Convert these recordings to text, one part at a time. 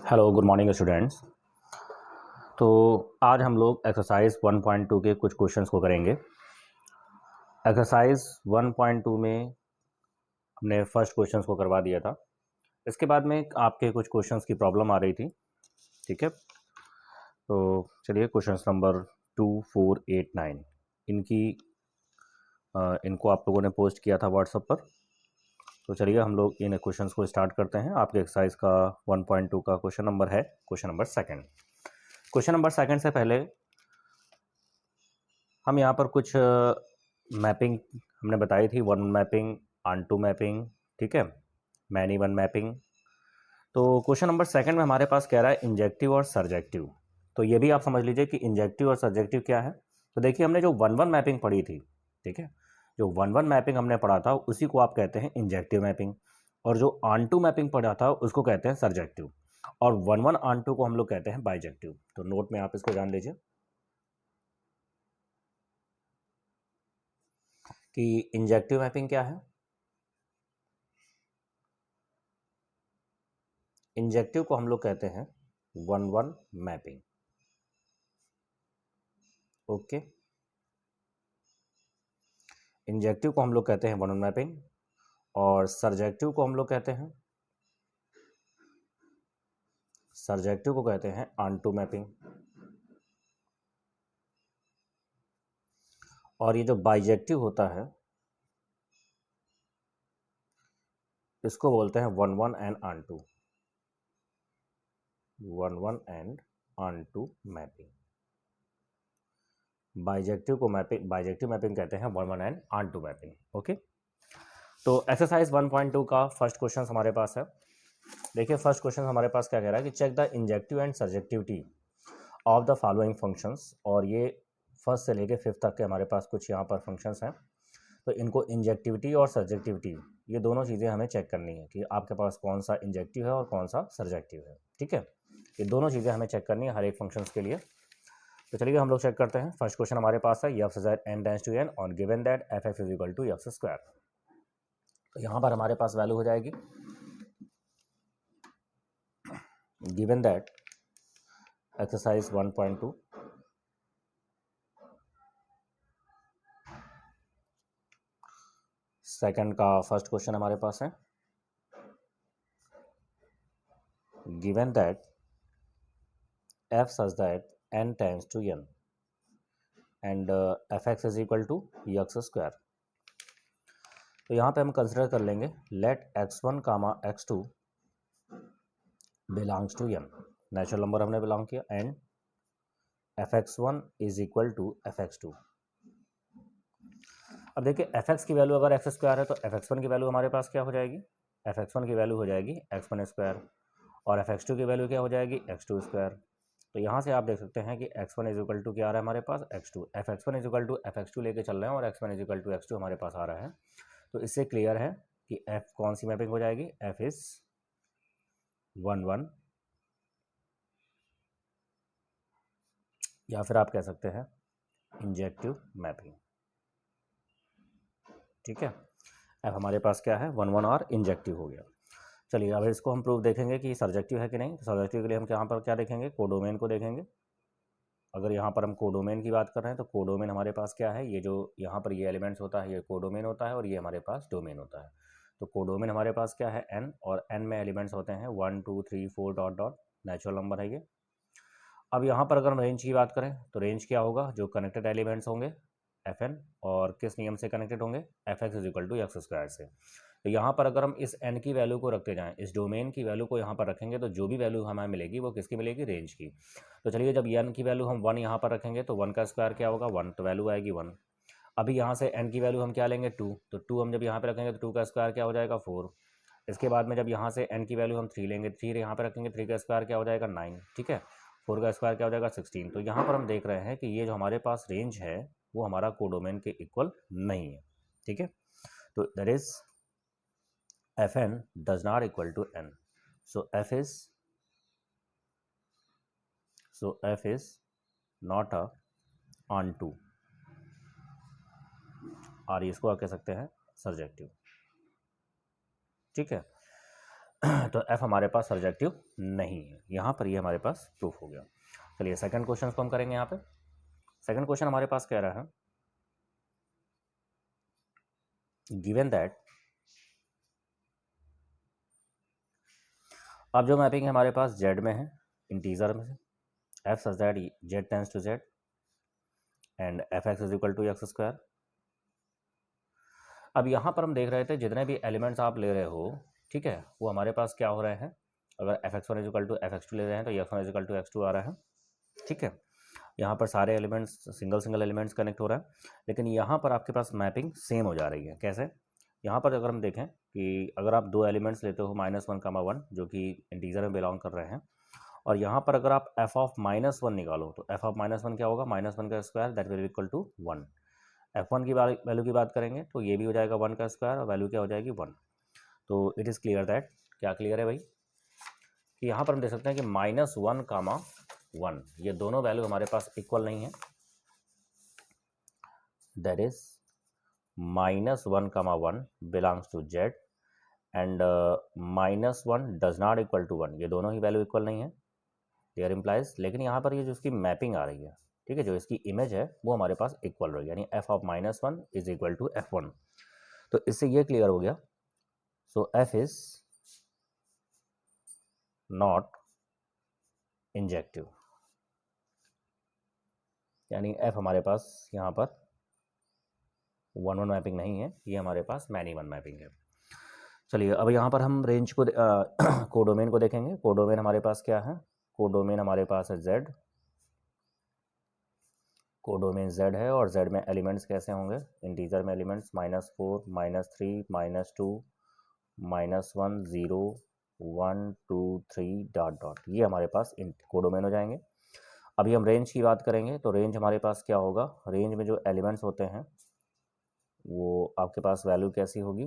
Hello good morning students. तो आज हम लोग एक्सरसाइज 1.2 के कुछ क्वेश्चंस को करेंगे। एक्सरसाइज 1.2 में हमने फर्स्ट क्वेश्चंस को करवा दिया था। इसके बाद में आपके कुछ क्वेश्चंस की प्रॉब्लम आ रही थी, ठीक है। तो चलिए क्वेश्चंस नंबर 2, 4, 8, 9 इनको आप लोगों ने पोस्ट किया था व्हाट्सएप पर। तो चलिए हम लोग इन क्वेश्चंस को स्टार्ट करते हैं। आपके एक्सरसाइज का 1.2 का क्वेश्चन नंबर है question number second. Question number second से पहले हम यहाँ पर कुछ मैपिंग हमने बताई थी, one mapping, onto mapping, ठीक है, मैनी वन मैपिंग। तो क्वेश्चन नंबर सेकंड में हमारे पास कह रहा है इंजेक्टिव और सर्जेक्टिव। तो ये भी आप समझ लीजिए कि इंजेक्टिव और सर्जेक्टिव क्या है। तो देखिए हमने जो वन वन मैपिंग पढ़ी थी, ठीक है, जो वन वन मैपिंग हमने पढ़ा था उसी को आप कहते हैं इंजेक्टिव मैपिंग, और जो ऑन टू मैपिंग पढ़ा था उसको कहते हैं सर्जेक्टिव, और वन वन ऑन टू को हम लोग कहते हैं बाइजेक्टिव। तो नोट में आप इसको जान लीजिए कि इंजेक्टिव मैपिंग क्या है। इंजेक्टिव को हम लोग कहते हैं one one mapping, okay. Injective को हम लोग कहते हैं वन वन मैपिंग, और सर्जेक्टिव को हम लोग कहते हैं ऑन टू मैपिंग। और ये जो बाइजेक्टिव होता है इसको बोलते हैं one one and onto, one one and onto mapping. Bijective mapping कहते हैं one one and onto mapping, okay. तो एक्सरसाइज 1.2 का फर्स्ट क्वेश्चन हमारे पास है। देखिए फर्स्ट क्वेश्चन हमारे पास क्या कह रहा है कि check the injective and surjectivity of the following functions. और ये फर्स्ट से लेके फिफ्थ तक के हमारे पास कुछ यहाँ पर फंक्शंस हैं। तो इनको इंजेक्टिविटी और सर्जेक्टिविटी, ये दोनों चीज़ें हमें चेक करनी है कि आपके पास कौन सा इंजेक्टिव है और कौन सा सर्जेक्टिव है, ठीक है। ये दोनों चीज़ें हमें चेक करनी है हर एक फंक्शंस के लिए। तो चलिए हम लोग चेक करते हैं। फर्स्ट क्वेश्चन हमारे पास है F such N tends to N और given that F x is equal to x square. तो यहाँ पर हमारे पास वैल्यू हो जाएगी गिवन दैट एक्सरसाइज 1.2 सेकंड का फर्स्ट क्वेश्चन हमारे पास है given that F such that N tends to N and F x is equal to x square. तो यहाँ पे हम कंसिडर कर लेंगे let x1 comma x2 belongs to N, natural number हमने बिलोंग किया, and F x one is equal to F x two. अब देखिए एफ एक्स की वैल्यू अगर एक्स स्क्वायर है तो एफ एक्स वन की वैल्यू हमारे पास क्या हो जाएगी, एफ एक्स वन की वैल्यू हो जाएगी एक्स वन स्क्वायर, और एफ एक्स टू की वैल्यू क्या हो जाएगी एक्स टू स्क्वायर। तो यहाँ से आप देख सकते हैं कि X one is equal to क्या आ रहा है हमारे पास X two, F x one is equal to F x two लेके चल रहे हैं और X one is equal to X two हमारे पास आ रहा है। तो इससे क्लियर है कि एफ कौन सी मैपिंग हो जाएगी, एफ इज वन वन, या फिर आप कह सकते हैं इंजेक्टिव मैपिंग, ठीक है। अब हमारे पास क्या है वन वन और इंजेक्टिव हो गया। चलिए अब इसको हम प्रूफ देखेंगे कि सर्जेक्टिव है कि नहीं। तो सर्जेक्टिव के लिए हम यहाँ पर क्या देखेंगे, कोडोमेन को देखेंगे। अगर यहाँ पर हम कोडोमेन की बात कर रहे हैं तो कोडोमेन हमारे पास क्या है, ये जो यहाँ पर ये एलिमेंट्स होता है ये कोडोमेन होता है, और ये हमारे पास डोमेन होता है। तो कोडोमेन हमारे पास क्या है एन, और एन में एलिमेंट्स होते हैं 1 2 3 4 डॉट डॉट, नेचुरल नंबर है ये। अब यहाँ पर अगर हम रेंज की बात करें तो रेंज क्या होगा, जो कनेक्टेड एलिमेंट्स होंगे एफ एन, और किस नियम से कनेक्टेड होंगे, f x is equal to x square से। तो यहाँ पर अगर हम इस एन की वैल्यू को रखते जाएं, इस डोमेन की वैल्यू को यहाँ पर रखेंगे तो जो भी वैल्यू हमें मिलेगी वो किसकी मिलेगी, रेंज की। तो चलिए जब एन की वैल्यू हम वन यहाँ पर रखेंगे तो वन का स्क्वायर क्या होगा वन, तो वैल्यू आएगी वन। अभी यहाँ से एन की वैल्यू हम क्या लेंगे टू, तो टू हम जब यहाँ पर रखेंगे तो टू का स्क्वायर क्या हो जाएगा फोर। इसके बाद में जब यहाँ से एन की वैल्यू हम थ्री लेंगे, थ्री यहाँ पर रखेंगे, थ्री का स्क्वायर क्या हो जाएगा नाइन, ठीक है, फोर का स्क्वायर क्या हो जाएगा 16। तो यहाँ पर हम देख रहे हैं कि ये जो हमारे पास रेंज है वो हमारा कोडोमेन के इक्वल नहीं है, ठीक है। तो that is f n does not equal to n, so F is not a onto, और इसको आप कह सकते हैं सर्जेक्टिव, ठीक है। तो एफ हमारे पास सर्जेक्टिव नहीं है, यहाँ पर ये हमारे पास प्रूफ हो गया। चलिए सेकंड क्वेश्चन को हम करेंगे। यहाँ पे सेकंड क्वेश्चन हमारे पास कह रहा है गिवन दैट, अब जो मैपिंग हमारे पास जेड में है, इंटीजर में से, f such that z tends to z and F x is equal to x square. अब यहाँ पर हम देख रहे थे जितने भी एलिमेंट्स आप ले रहे हो, ठीक है, वो हमारे पास क्या हो रहे हैं। अगर F x one is equal to F x two ले रहे हैं तो X one is equal to X two आ रहा है, ठीक है। यहाँ पर सारे elements single single elements connect हो रहा है, लेकिन यहाँ पर आपके पास मैपिंग सेम हो जा रही है। कैसे? यहाँ पर अगर हम देखें कि अगर आप दो एलिमेंट्स लेते हो -1, जो कि इंटीजर में बिलोंग कर रहे हैं, और यहाँ पर अगर आप एफ ऑफ -1 निकालो तो एफ ऑफ -1 क्या होगा, -1 का square that will equal to 1। f1 की वैल्यू की बात करेंगे तो ये भी हो जाएगा 1 का स्क्वायर और वैल्यू क्या हो जाएगी 1। तो इट इज़ क्लियर दैट, क्या क्लियर है भाई, कि यहाँ पर हम देख सकते हैं कि -1, ये दोनों वैल्यू हमारे पास इक्वल नहीं है। That is -1, belongs to z and -1 does not equal to 1, ये दोनों ही वैल्यू इक्वल नहीं है, क्लियर इम्प्लाइज। लेकिन यहाँ पर ये जो इसकी मैपिंग आ रही है, ठीक है, जो इसकी इमेज है वो हमारे पास इक्वल रही है, यानी f of -1 is equal to f1। तो इससे ये क्लियर हो गया। So F is not injective, यानी एफ हमारे पास यहाँ पर 1-1 मैपिंग नहीं है, ये हमारे पास मैनी वन मैपिंग है। चलिए अब यहाँ पर हम रेंज को कोडोमेन को देखेंगे। कोडोमेन हमारे पास क्या है, कोडोमेन हमारे पास है z, कोडोमेन z है, और z में एलिमेंट्स कैसे होंगे, इंटीजर में एलिमेंट्स -4, -3, -2, -1, 0, 1, 2, 3 डॉट डॉट, ये हमारे पास कोडोमेन हो जाएंगे। अभी हम रेंज की बात करेंगे तो रेंज हमारे पास क्या होगा, रेंज में जो एलिमेंट्स होते हैं वो आपके पास वैल्यू कैसी होगी,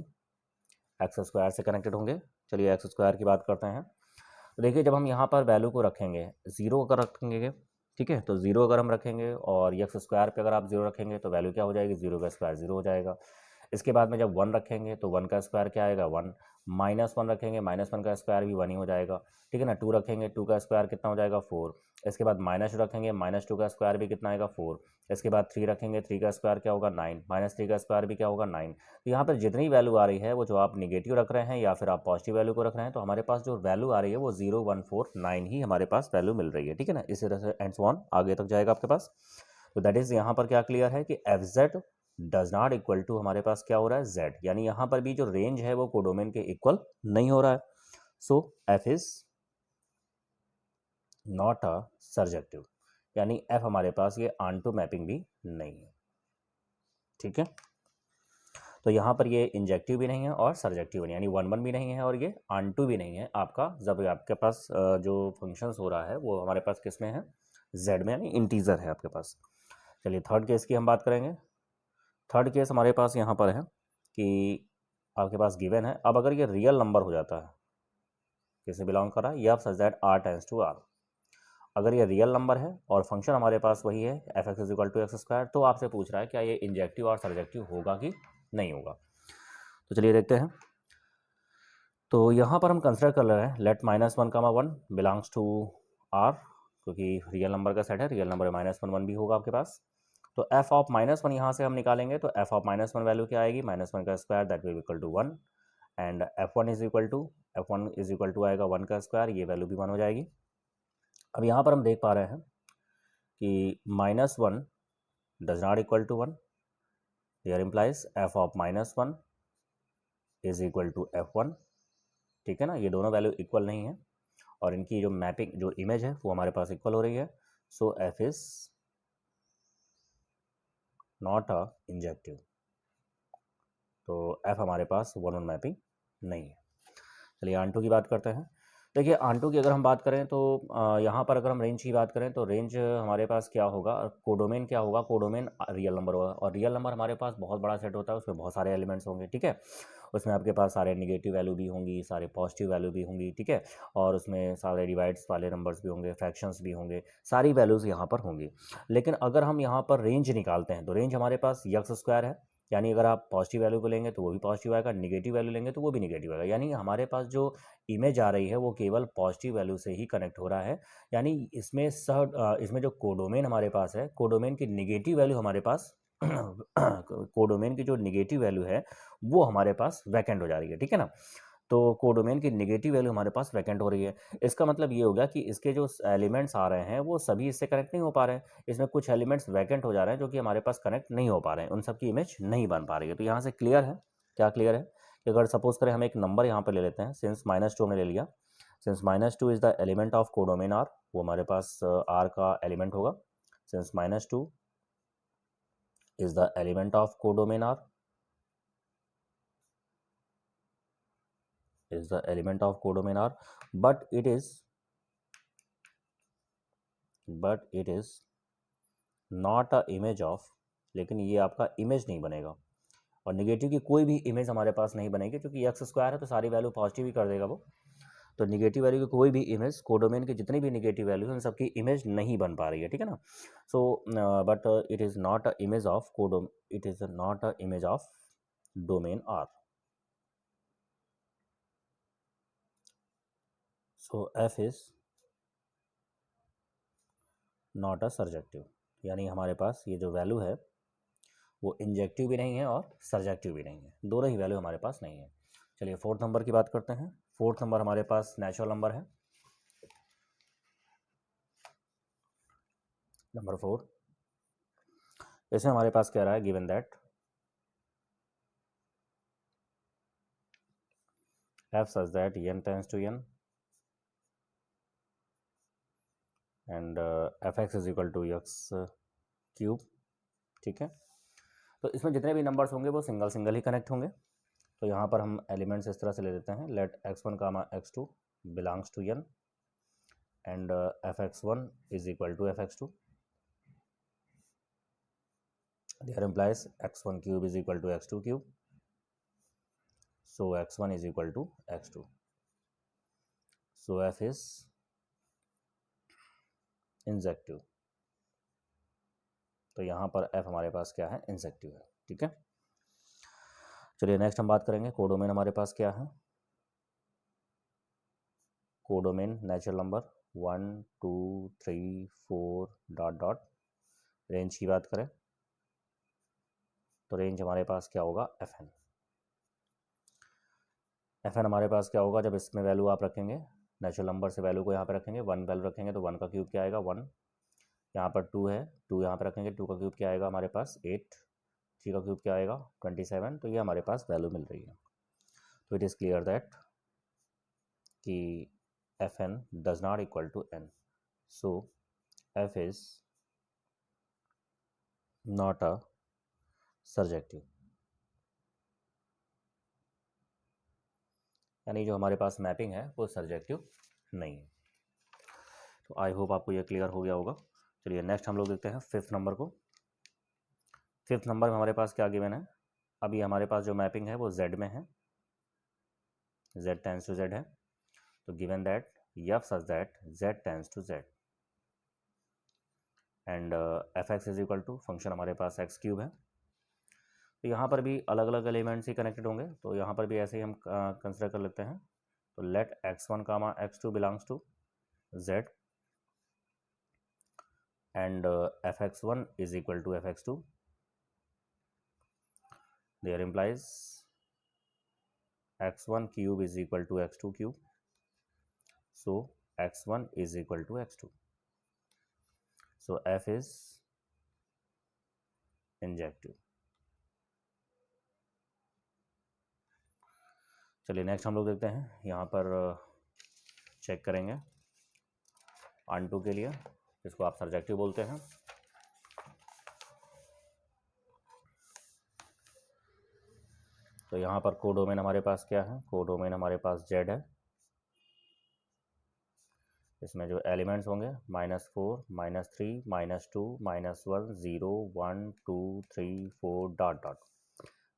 एक्स स्क्वायर से कनेक्टेड होंगे। चलिए एक्स स्क्वायर की बात करते हैं। तो देखिए जब हम यहाँ पर वैल्यू को रखेंगे, 0 अगर रखेंगे, ठीक है, तो 0 अगर हम रखेंगे और एक्स स्क्वायर पे अगर आप 0 रखेंगे तो वैल्यू क्या हो जाएगी, 0 का स्क्वायर 0 हो जाएगा। इसके बाद में जब 1 रखेंगे तो 1 का स्क्वायर क्या आएगा 1, -1 रखेंगे, -1 का स्क्वायर भी 1 ही हो जाएगा, ठीक है ना। 2 रखेंगे, 2 का स्क्वायर कितना हो जाएगा 4। इसके बाद -2 रखेंगे, -2 का स्क्वायर भी कितना आएगा 4। इसके बाद 3 रखेंगे, 3 का स्क्वायर क्या होगा 9, -3 का स्क्वायर भी क्या होगा 9। तो यहाँ पर जितनी वैल्यू आ रही है वो जो आप निगेटिव रख रहे हैं या फिर आप पॉजिटिव वैल्यू को रख रहे हैं, तो हमारे पास जो वैल्यू आ रही है वो 0, 1, 4, 9 ही हमारे पास वैल्यू मिल रही है, ठीक है ना। इसी तरह से एंड सो ऑन आगे तक जाएगा आपके पास। तो दैट इज यहाँ पर क्या क्लियर है कि F Z does not equal to हमारे पास क्या हो रहा है z, यानी यहाँ पर भी जो रेंज है वो कोडोमेन के इक्वल नहीं हो रहा है। So F is not a surjective, यानी एफ हमारे पास ये ऑनटू मैपिंग भी नहीं है, ठीक है। तो यहाँ पर ये इंजेक्टिव भी नहीं है और सर्जेक्टिव नहीं, यानी 1-1 भी नहीं है और ये ऑनटू भी नहीं है आपका। जब आपके पास जो फंक्शंस हो रहा है वो हमारे पास किस में है, z में, यानी इंटीजर है आपके पास। चलिए थर्ड केस की हम बात करेंगे। थर्ड केस हमारे पास यहाँ पर है कि आपके पास गिवन है, अब अगर ये रियल नंबर हो जाता है, किससे बिलोंग कर रहा है, ये आप such that r tends to r, अगर ये रियल नंबर है और फंक्शन हमारे पास वही है F x is equal to x square, तो आपसे पूछ रहा है क्या ये इंजेक्टिव और सर्जेक्टिव होगा कि नहीं होगा। तो चलिए देखते हैं। तो यहाँ पर हम कंसिडर कर रहे हैं लेट -1, बिलोंग्स टू r, क्योंकि रियल नंबर का सेट है, रियल नंबर -1 भी होगा आपके पास। तो f ऑफ -1 यहाँ से हम निकालेंगे तो f ऑफ -1 वैल्यू क्या आएगी, -1 का square that will equal to 1 and f1 is equal to आएगा 1 का स्क्वायर, ये वैल्यू भी 1 हो जाएगी। अब यहाँ पर हम देख पा रहे हैं कि -1 does not equal to 1, there implies f of -1 is equal to f1, ठीक है ना। ये दोनों वैल्यू इक्वल नहीं है और इनकी जो मैपिंग जो इमेज है वो हमारे पास इक्वल हो रही है। So f is not a injective, तो f हमारे पास 1-1 मैपिंग नहीं है। चलिए ऑनटू की बात करते हैं। देखिए ऑनटू की अगर हम बात करें तो यहाँ पर अगर हम रेंज की बात करें तो रेंज हमारे पास क्या होगा, कोडोमेन क्या होगा, कोडोमेन रियल नंबर होगा, और रियल नंबर हमारे पास बहुत बड़ा सेट होता है, उसमें बहुत सारे एलिमेंट्स होंगे, ठीक है। उसमें आपके पास सारे निगेटिव वैल्यू भी होंगी, सारे पॉजिटिव वैल्यू भी होंगी, ठीक है, और उसमें सारे डिवाइड्स वाले नंबर्स भी होंगे, फ्रैक्शंस भी होंगे, सारी वैल्यूज़ यहाँ पर होंगी। लेकिन अगर हम यहाँ पर रेंज निकालते हैं तो रेंज हमारे पास एक्स स्क्वायर है, यानी अगर आप पॉजिटिव वैल्यू को लेंगे तो वो भी पॉजिटिव आएगा, निगेटिव वैल्यू लेंगे तो वो भी निगेटिव आएगा। यानी हमारे पास जो इमेज आ रही है वो केवल पॉजिटिव वैल्यू से ही कनेक्ट हो रहा है। यानी इसमें जो कोडोमेन हमारे पास है, कोडोमेन की निगेटिव वैल्यू हमारे पास कोडोमेन की जो निगेटिव वैल्यू है वो हमारे पास वैकेंट हो जा रही है, ठीक है ना। तो कोडोमेन की निगेटिव वैल्यू हमारे पास वैकेंट हो रही है। इसका मतलब ये होगा कि इसके जो एलिमेंट्स आ रहे हैं वो सभी इससे कनेक्ट नहीं हो पा रहे हैं। इसमें कुछ एलिमेंट्स वैकेंट हो जा रहे हैं जो कि हमारे पास कनेक्ट नहीं हो पा रहे हैं, उन सब की इमेज नहीं बन पा रही है। तो यहाँ से क्लियर है, क्या क्लियर है कि अगर सपोज करें हम एक नंबर यहाँ पर ले लेते हैं, सिंस -2 हमने ले लिया, since -2 is the element of codomain R, वो हमारे पास आर का एलिमेंट होगा। Since -2 is the element of codomain R, is the element of codomain R, but it is not a image of, लेकिन ये आपका इमेज नहीं बनेगा। और निगेटिव की कोई भी इमेज हमारे पास नहीं बनेगी, क्योंकि एक्स स्क्वायर है तो सारी वैल्यू पॉजिटिव ही कर देगा वो। तो निगेटिव वैल्यू की कोई भी इमेज, कोडोमेन की जितनी भी निगेटिव वैल्यू है उन सबकी इमेज नहीं बन पा रही है, ठीक है ना। So but it is not a image of it is not a image of domain are. So F is not a surjective, यानी हमारे पास ये जो वैल्यू है वो इंजेक्टिव भी नहीं है और सर्जेक्टिव भी नहीं है, दोनों ही वैल्यू हमारे पास नहीं है। चलिए फोर्थ नंबर की बात करते हैं। फोर्थ नंबर हमारे पास नेचुरल नंबर है, नंबर 4। इसमें हमारे पास कह रहा है given that f such that n tends to n and fx is equal to x cube, ठीक है। तो इसमें जितने भी नंबर्स होंगे वो सिंगल सिंगल ही कनेक्ट होंगे। तो यहाँ पर हम एलिमेंट्स इस तरह से ले लेते हैं, let x1 comma x2 belongs to n and fx1 is equal to fx2, there implies x1 cube is equal to x2 cube, so x1 is equal to x2, so f is injective. तो यहाँ पर f हमारे पास क्या है, injective है, ठीक है। चलिए नेक्स्ट हम बात करेंगे कोडोमेन हमारे पास क्या है। Codomain natural number 1 2 3 4 dot dot. Range की बात करें तो रेंज हमारे पास क्या होगा, fn। fn हमारे पास क्या होगा, जब इसमें वैल्यू आप रखेंगे, नेचुरल नंबर से वैल्यू को यहाँ पे रखेंगे, 1 वैल्यू रखेंगे तो 1 का क्यूब क्या आएगा 1, यहाँ पर 2 है, 2 यहाँ पे रखेंगे, 2 का क्यूब क्या आएगा हमारे पास 8, 3 का क्यूब क्या आएगा 27। तो ये हमारे पास वैल्यू मिल रही है। तो इट इज़ क्लियर दैट कि fn does not equal to n, so f is not a surjective, यानी जो हमारे पास मैपिंग है वो सर्जेक्टिव नहीं है। तो आई होप आपको ये क्लियर हो गया होगा। चलिए नेक्स्ट हम लोग देखते हैं फिफ्थ नंबर को। फिफ्थ नंबर में हमारे पास क्या गिवन है, अभी हमारे पास जो मैपिंग है वो z में है, z टेंस टू z है। तो given that f such that z tends to z and fx is equal to function हमारे पास x क्यूब है। तो यहाँ पर भी अलग अलग एलिमेंट्स ही कनेक्टेड होंगे, तो यहाँ पर भी ऐसे ही हम कंसिडर कर लेते हैं। तो let x1 comma x2 belongs to z and fx1 is equal to fx2, there implies x1 cube is equal to x2 cube, so x1 is equal to x2, so f is injective. चलिए next हम लोग देखते हैं, यहाँ पर check करेंगे unto के लिए, जिसको आप सर्जेक्टिव बोलते हैं। तो यहाँ पर कोडोमेन हमारे पास क्या है, कोडोमेन हमारे पास z है। इसमें जो एलिमेंट्स होंगे -4 -3 -2 -1 0 1 2 3 4 डॉट डॉट।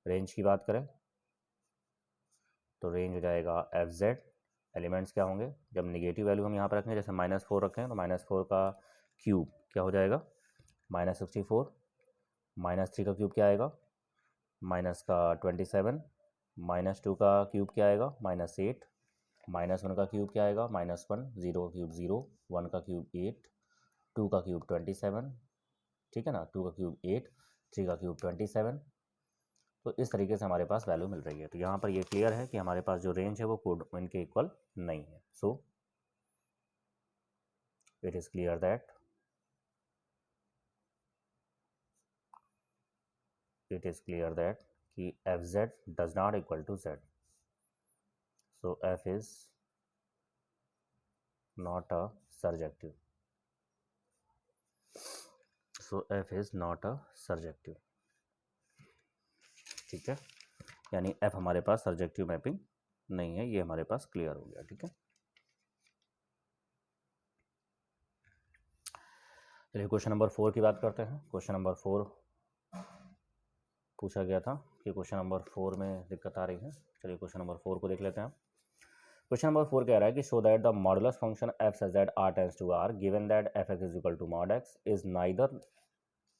रेंज की बात करें तो रेंज हो जाएगा fz। एलिमेंट्स क्या होंगे, जब निगेटिव वैल्यू हम यहाँ पर रखेंगे, जैसे -4 रखें तो -4 का क्यूब क्या हो जाएगा -64, -3 का क्यूब क्या आएगा माइनस का 27, -2 का क्यूब क्या आएगा -8, -1 का क्यूब क्या आएगा -1, 0 का क्यूब 0, 1 का क्यूब 8, 2 का क्यूब 27, ठीक है ना, 2 का क्यूब 8, 3 का क्यूब 27। तो इस तरीके से हमारे पास वैल्यू मिल रही है। तो यहाँ पर ये क्लियर है कि हमारे पास जो रेंज है वो कोड इनके इक्वल नहीं है। So it is clear that कि F Z does not equal to Z. So F is not a surjective. So F is not a surjective, ठीक है, यानी एफ हमारे पास सर्जेक्टिव मैपिंग नहीं है। ये हमारे पास क्लियर हो गया, ठीक है। चलिए क्वेश्चन नंबर 4 की बात करते हैं। क्वेश्चन नंबर 4 पूछा गया था कि क्वेश्चन नंबर 4 में दिक्कत आ रही है। चलिए क्वेश्चन नंबर 4 को देख लेते हैं। क्वेश्चन नंबर 4 कह रहा है कि show that the modulus function f such that R tends to R given that F x is equal to mod x is neither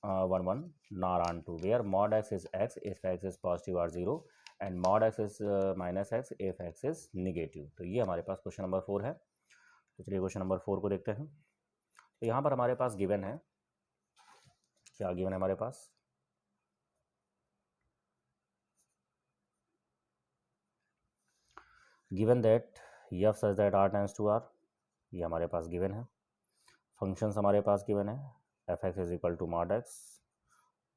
1 1 nor on 2 where mod x is x if x is positive or 0 and mod x is minus x if x is negative। तो ये हमारे पास question number 4 है। तो चलिए question number 4 को देखते हैं। तो यहाँ पर हमारे पास गिवन है, क्या गिवन है हमारे पास, given that F such that R tends to R, ये हमारे पास गिवन है। फंक्शंस हमारे पास गिवन है, F x is equal to mod X,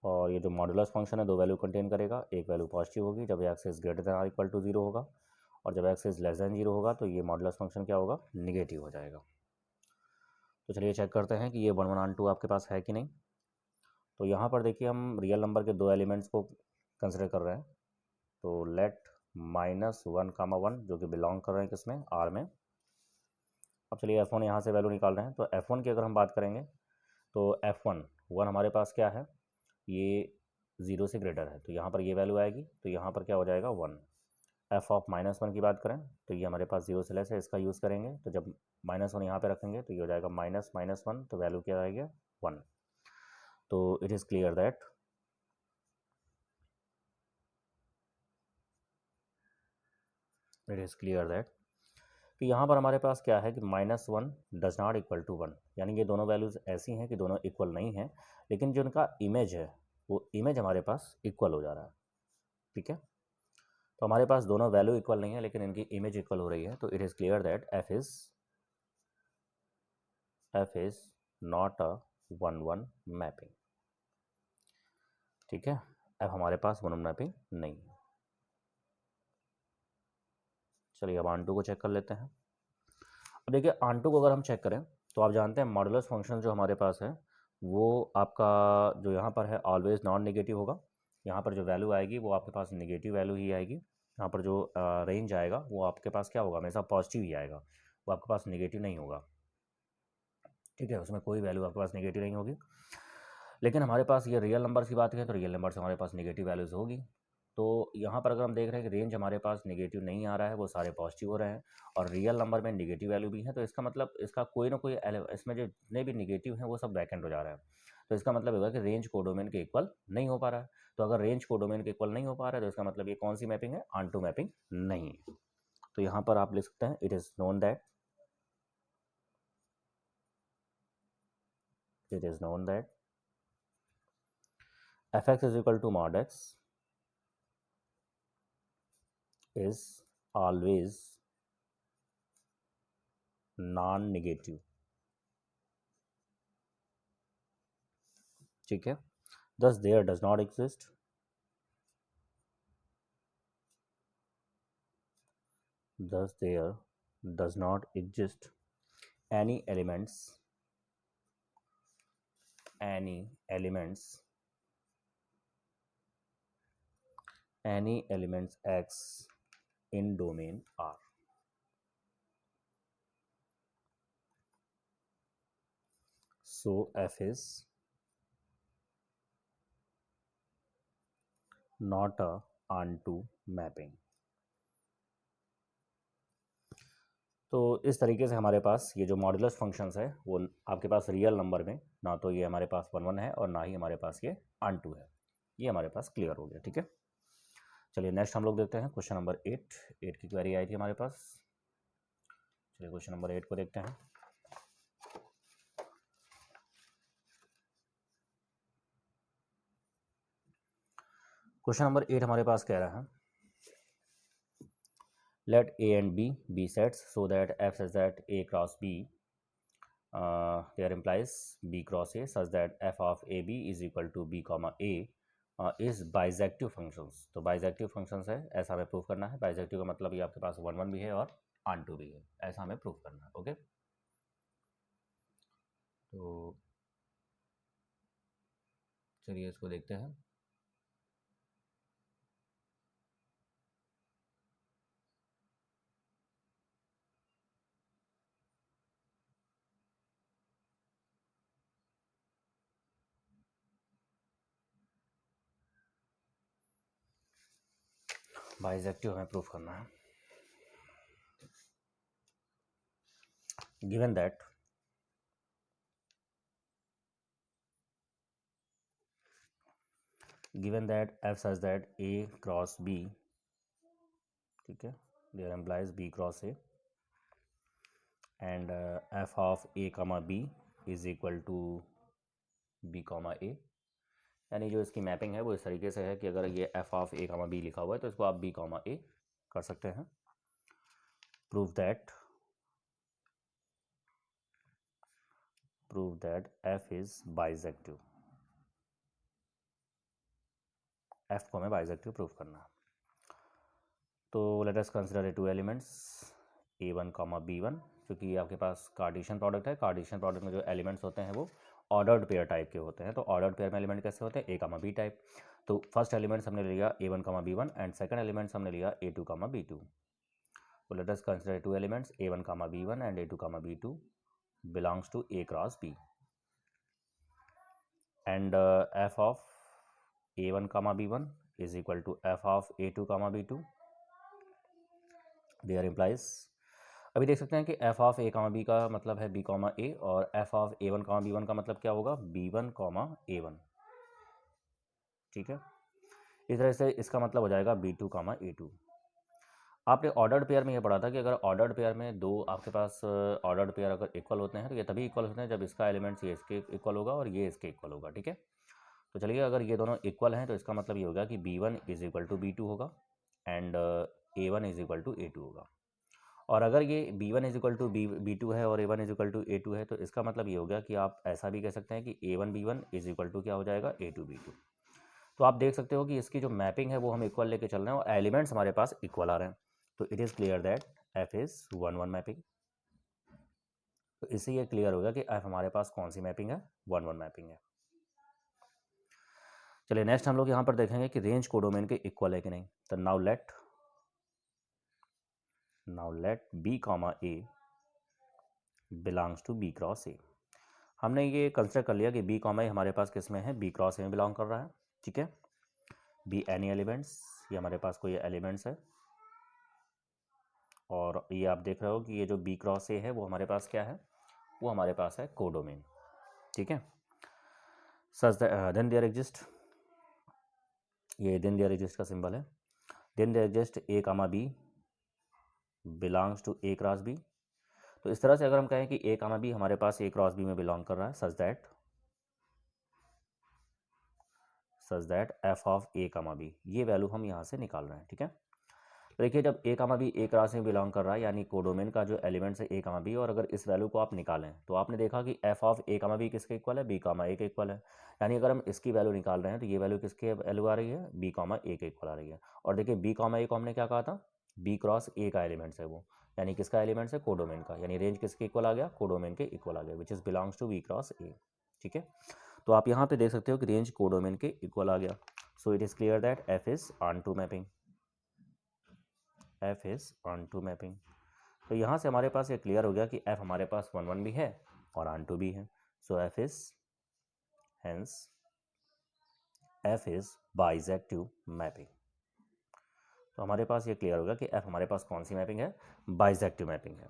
और ये जो मॉडुलस फंक्शन है दो वैल्यू कंटेन करेगा। एक वैल्यू पॉजिटिव होगी जब x is greater than or equal to 0 होगा, और जब एक्स इज लेस देन 0 होगा तो ये मॉडुलस फंक्शन क्या होगा, निगेटिव हो जाएगा। तो चलिए चेक करते हैं कि ये 1 1 ऑन 2 आपके पास है कि नहीं। तो यहाँ पर देखिए हम रियल नंबर के दो एलिमेंट्स को कंसिडर कर रहे हैं। तो लेट -1, जो कि बिलोंग कर रहे हैं किसमें, आर में। अब चलिए F1 यहाँ से वैल्यू निकाल रहे हैं। तो F1 की अगर हम बात करेंगे तो F1 हमारे पास क्या है, ये 0 से ग्रेटर है, तो यहाँ पर ये वैल्यू आएगी, तो यहाँ पर क्या हो जाएगा 1। एफ ऑफ -1 की बात करें तो ये हमारे पास 0 से लेस है, इसका यूज़ करेंगे, तो जब -1 यहाँ पे रखेंगे तो ये हो जाएगा -1, तो वैल्यू क्या आएगी 1। तो इट इज़ क्लियर दैट कि यहाँ पर हमारे पास क्या है कि -1 डज नॉट इक्वल टू 1, यानी ये दोनों वैल्यूज़ ऐसी हैं कि दोनों इक्वल नहीं हैं, लेकिन जो इनका इमेज है वो इमेज हमारे पास इक्वल हो जा रहा है, ठीक है। तो हमारे पास दोनों वैल्यू इक्वल नहीं है लेकिन इनकी इमेज इक्वल हो रही है। तो it is clear that F is not a 1 1 mapping, ठीक है। अब हमारे पास 1 1 मैपिंग नहीं है। चलिए अब आंटू को चेक कर लेते हैं। अब देखिए आंटू को अगर हम चेक करें तो आप जानते हैं मॉडुलस फंक्शन जो हमारे पास है वो आपका जो यहाँ पर है ऑलवेज नॉन नेगेटिव होगा। यहाँ पर जो वैल्यू आएगी वो आपके पास नेगेटिव वैल्यू ही आएगी। यहाँ पर जो रेंज आएगा वो आपके पास क्या होगा, हमेशा पॉजिटिव ही आएगा, वो आपके पास नेगेटिव नहीं होगा, ठीक है, उसमें कोई वैल्यू आपके पास नेगेटिव नहीं होगी। लेकिन हमारे पास ये रियल नंबर्स की बात करें तो रियल नंबर्स हमारे पास नेगेटिव वैल्यूज़ होगी। तो यहाँ पर अगर हम देख रहे हैं कि रेंज हमारे पास नेगेटिव नहीं आ रहा है, वो सारे पॉजिटिव हो रहे हैं, और रियल नंबर में नेगेटिव वैल्यू भी है, तो इसका मतलब इसका कोई ना कोई इसमें जो जितने भी नेगेटिव हैं वो सब वैकेंट हो जा रहा है। तो इसका मतलब होगा कि रेंज कोडोमेन के इक्वल नहीं हो पा रहा है। तो अगर रेंज कोडोमेन के इक्वल नहीं हो पा रहा है तो इसका मतलब ये कौन सी मैपिंग है, ऑन टू मैपिंग नहीं है। तो यहाँ पर आप लिख सकते हैं it is known that fx is equal to mod x is always non-negative, ठीक है। thus there does not exist any elements x in domain R। So f is not a onto mapping। तो इस तरीके से हमारे पास ये जो मॉडुलस फंक्शंस है वो आपके पास रियल नंबर में ना तो ये हमारे पास 1 1 है और ना ही हमारे पास ये ऑन टू है। ये हमारे पास क्लियर हो गया, ठीक है। चलिए नेक्स्ट हम लोग देखते हैं क्वेश्चन नंबर 8 की क्वेरी आई थी हमारे पास। चलिए क्वेश्चन नंबर 8 को देखते हैं। क्वेश्चन नंबर 8 हमारे पास कह रहा है let A and B be sets so that f such that A cross B there implies B cross A such that f of AB is equal to B comma A is bisective functions। तो bisective functions है, ऐसा हमें prove करना है। bisective का मतलब ये आपके पास 1 1 भी है और onto भी है, ऐसा हमें प्रूव करना है। ओके तो चलिए इसको देखते हैं। बाइसेक्टिव हमें प्रूफ करना है। Given that f such that A cross B, ठीक है, there implies B cross A and f of A comma B is equal to B comma A। यानी जो इसकी मैपिंग है वो इस तरीके से है कि अगर ये f of A comma B लिखा हुआ है तो इसको आप B कॉमा A कर सकते हैं। Prove that f is bijective. f को हमें बाइसेक्टिव प्रूव करना है। तो let us consider two elements A1 comma B1, क्योंकि ये आपके पास कार्टेशियन प्रोडक्ट है। कार्टेशियन प्रोडक्ट में जो एलिमेंट्स होते हैं वो ऑर्डर्ड पेयर टाइप के होते हैं। तो ऑर्डर्ड पेयर में एलिमेंट कैसे होते हैं? A comma B type. तो फर्स्ट एलिमेंट्स हमने लिया A1 comma B1 and second elements हमने लिया A2 कमा B2। तो let us consider two elements A1 comma B1 and A2 comma B2 belongs to A cross B and f of A1 comma B1 is equal to f of A2 comma B2। There implies, अभी देख सकते हैं कि f of A comma B का मतलब है B comma A और f of A1 comma B1 का मतलब क्या होगा? B1 कॉमा A1, ठीक है। इस तरह से इसका मतलब हो जाएगा B2 कॉमा A2। आपने ऑर्डर्ड पेयर में ये पढ़ा था कि अगर ऑर्डर्ड पेयर में दो आपके पास ऑर्डर्ड पेयर अगर इक्वल होते हैं तो ये तभी इक्वल होते हैं जब इसका एलिमेंट्स ये इसके इक्वल होगा और ये इसके इक्वल होगा, ठीक है। तो चलिए अगर ये दोनों इक्वल हैं तो इसका मतलब ये होगा कि B1 is equal to B2 होगा and A1 is equal to A2 होगा। और अगर ये B1 is equal to B2 है और A1 is equal to A2 है तो इसका मतलब ये हो गया कि आप ऐसा भी कह सकते हैं कि A1 B1 is equal to क्या हो जाएगा? A2 B2। तो आप देख सकते हो कि इसकी जो मैपिंग है वो हम इक्वल लेके चल रहे हैं और एलिमेंट्स हमारे पास इक्वल आ रहे हैं। तो it is clear that F is 1 1 mapping. तो इससे ये क्लियर हो गया कि F हमारे पास कौन सी मैपिंग है? 1 1 मैपिंग है। चलिए नेक्स्ट हम लोग यहाँ पर देखेंगे कि रेंज कोडोमेन के इक्वल है कि नहीं। तो now let B comma A belongs to B cross A। हमने ये कंसिडर कर लिया कि B कॉमा A हमारे पास किस में है? B क्रॉस A में बिलोंग कर रहा है, ठीक है। B एनी एलिमेंट्स, ये हमारे पास कोई एलिमेंट्स है और ये आप देख रहे हो कि ये जो B क्रॉस A है वो हमारे पास क्या है? वो हमारे पास है कोडोमेन, ठीक है। सच देन देयर एग्जिस्ट, ये देन देयर एग्जिस्ट का सिंबल है। Then there exist A comma B belongs to A cross B। तो इस तरह से अगर हम कहें कि A कमा B हमारे पास A क्रॉस B में बिलोंग कर रहा है such that f of A comma B, ये वैल्यू हम यहाँ से निकाल रहे हैं, ठीक है। तो देखिए जब A comma B A cross में बिलोंग कर रहा है यानी कोडोमेन का जो एलिमेंट्स है A कमा B, और अगर इस वैल्यू को आप निकालें तो आपने देखा कि f of A comma B किसके इक्वल है? B कमा A के इक्वल है। यानी अगर हम इसकी वैल्यू निकाल रहे हैं तो ये वैल्यू किसके वैल्यू आ रही है? B कमा A के इक्वल आ रही है। और देखिए B कमा A को हमने क्या कहा था? B क्रॉस A का एलिमेंट्स है वो, यानी किसका एलिमेंट्स है? कोडोमेन का। यानी रेंज किसके इक्वल आ गया? कोडोमेन के इक्वल आ गया, which is belongs to B cross A, ठीक है। तो आप यहाँ पे देख सकते हो कि रेंज कोडोमेन के इक्वल आ गया। So it is clear that F is onto mapping. F is onto mapping. तो यहाँ से हमारे पास ये क्लियर हो गया कि F हमारे पास 1 1 भी है और ऑन टू भी है। So F is hence F is bijective mapping. तो हमारे पास ये क्लियर होगा कि F हमारे पास कौन सी मैपिंग है? बाइसेक्टिव मैपिंग है।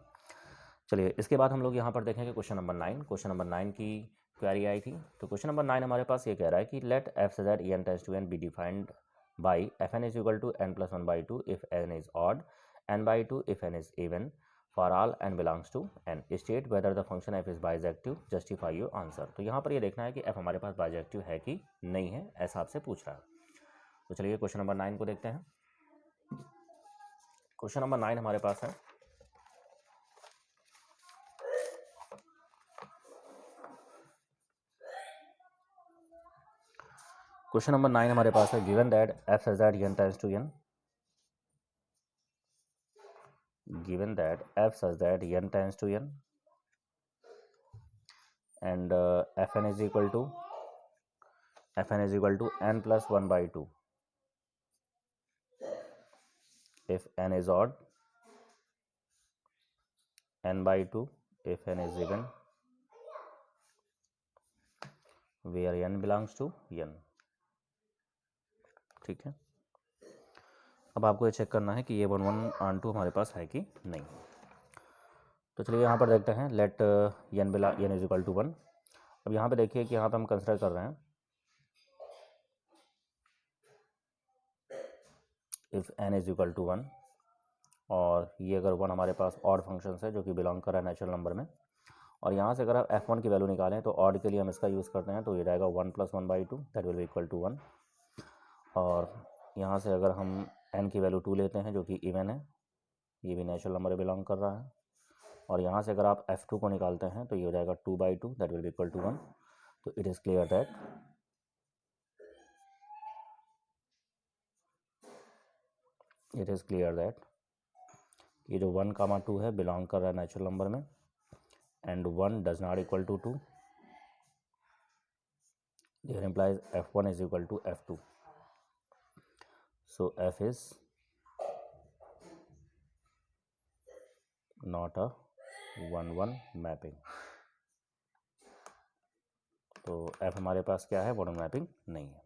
चलिए इसके बाद हम लोग यहाँ पर देखेंगे क्वेश्चन नंबर 9। क्वेश्चन नंबर 9 की क्वेरी आई थी। तो क्वेश्चन नंबर 9 हमारे पास ये कह रहा है कि let F such that En tends to N be defined by f n is equal to n plus 1/2 if n is odd, n/2 if n is even, for all n belongs to n, state whether the function f is bijective, justify your answer। तो यहाँ पर ये देखना है कि f हमारे पास bijective है कि नहीं है, ऐसा आपसे पूछ रहा है। तो चलिए क्वेश्चन नंबर 9 को देखते हैं। क्वेश्चन नंबर 9 हमारे पास है, क्वेश्चन नंबर 9 हमारे पास है, given that f such that n tends to n, given that f such that n tends to n and fn is equal to n plus 1/2 if n is odd, n/2 if n is even, where n belongs to n। ठीक है, अब आपको ये check करना है कि ये 1 1 on 2 हमारे पास है कि नहीं। तो चलिए यहाँ पर देखते हैं, let n is equal to 1। अब यहाँ पे देखिए कि यहाँ पे हम कंसिडर कर रहे हैं if n is equal to 1, और ये अगर 1 हमारे पास ऑड फंक्शन है जो कि बिलोंग कर रहा है नेचुरल नंबर में, और यहाँ से अगर आप f1 की वैल्यू निकालें तो ऑड के लिए हम इसका यूज़ करते हैं, तो ये जाएगा 1 plus 1/2 that will be equal to 1। और यहाँ से अगर हम n की वैल्यू 2 लेते हैं जो कि इवन है, ये भी नेचुरल नंबर में बिलोंग कर रहा है, और यहाँ से अगर आप f2 को निकालते हैं तो ये हो जाएगा 2/2 that will be equal to 1। तो इट इज़ क्लियर दैट ये जो 1, 2 है बिलोंग कर रहा है नेचुरल नंबर में, and 1 does not equal to 2, there implies f1 is equal to f2। So f is not a 1-1 mapping. तो f हमारे पास क्या है, 1-1 मैपिंग नहीं है।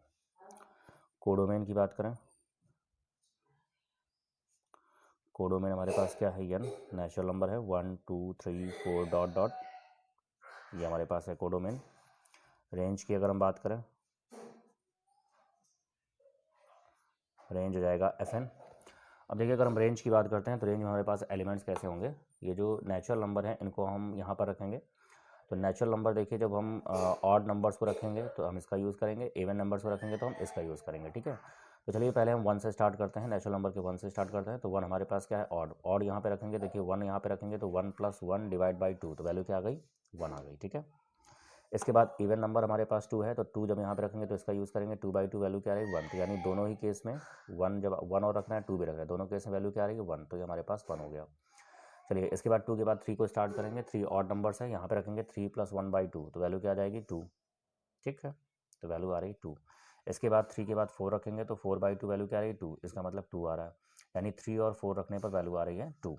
कोडोमेन की बात करें, कोडोमेन हमारे पास क्या है, n नेचुरल नंबर है 1 2 3 4 डॉट डॉट, ये हमारे पास है कोडोमेन। रेंज की अगर हम बात करें, रेंज हो जाएगा fn। अब देखिए अगर हम रेंज की बात करते हैं तो रेंज में हमारे पास एलिमेंट्स कैसे होंगे, ये जो नेचुरल नंबर हैं इनको हम यहाँ पर रखेंगे। तो नेचुरल नंबर देखिए जब हम ऑड नंबर्स को रखेंगे तो हम इसका यूज़ करेंगे, इवन नंबर्स को रखेंगे तो हम इसका यूज़ करेंगे। ठीक है, तो चलिए पहले हम 1 से स्टार्ट करते हैं, नेचुरल नंबर के 1 से स्टार्ट करते हैं। तो 1 हमारे पास क्या है, ऑड यहाँ पे रखेंगे। देखिए 1 यहाँ पे रखेंगे तो 1 प्लस 1 डिवाइड बाई 2, तो वैल्यू क्या आ गई, 1 आ गई। ठीक है, इसके बाद इवन नंबर हमारे पास 2 है, तो 2 जब यहाँ पे रखेंगे तो इसका यूज़ करेंगे, 2/2 वैल्यू क्या रहेगी, 1। तो यानी दोनों ही केस में 1, जब 1 और रखना है 2 भी रखना है, दोनों केस में वैल्यू क्या रहेगी, 1। तो ये हमारे पास 1 हो गया। चलिए इसके बाद 2 के बाद 3 को स्टार्ट करेंगे, 3 ऑड नंबर्स है, यहाँ पे रखेंगे 3 प्लस 1/2, तो वैल्यू क्या आ जाएगी, 2। ठीक है, तो वैल्यू आ रही 2। इसके बाद 3 के बाद 4 रखेंगे तो 4/2 वैल्यू क्या आ रही है, 2। इसका मतलब 2 आ रहा है, यानी 3 और 4 रखने पर वैल्यू आ रही है 2।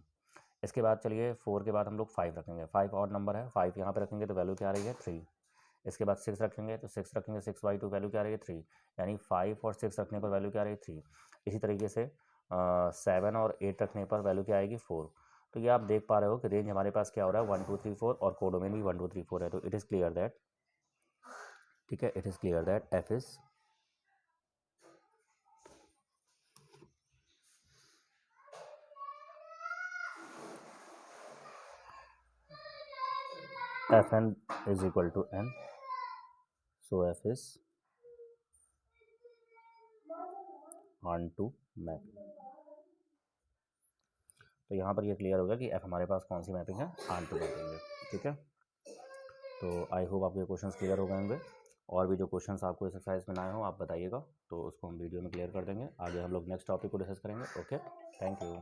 इसके बाद चलिए 4 के बाद हम लोग 5 रखेंगे, 5 ऑड नंबर है, 5 यहाँ पे रखेंगे तो वैल्यू क्या आ रही है, 3। इसके बाद 6 रखेंगे तो 6 रखेंगे, 6/2 वैल्यू क्या आ रही है, 3। यानी 5 और 6 रखने पर वैल्यू क्या आ रही है, 3। इसी तरीके से 7 और 8 रखने पर वैल्यू क्या आएगी, 4। तो ये आप देख पा रहे हो कि रेंज हमारे पास क्या हो रहा है, 1 2 3 4, और कोडोमेन भी 1 2 3 4 है। तो इट इज़ क्लियर दैट, ठीक है, it is clear that F is fn is equal to n, so f is onto mapping. तो यहाँ पर ये क्लियर होगा कि f हमारे पास कौन सी मैपिंग है, onto मैपिंग है। ठीक है, तो आई होप आपके क्वेश्चंस क्लियर हो गए होंगे। और भी जो क्वेश्चंस आपको एक्सरसाइज में ना आए हो आप बताइएगा, तो उसको हम वीडियो में क्लियर कर देंगे। आगे हम लोग नेक्स्ट टॉपिक को डिस्कस करेंगे। Okay, thank you.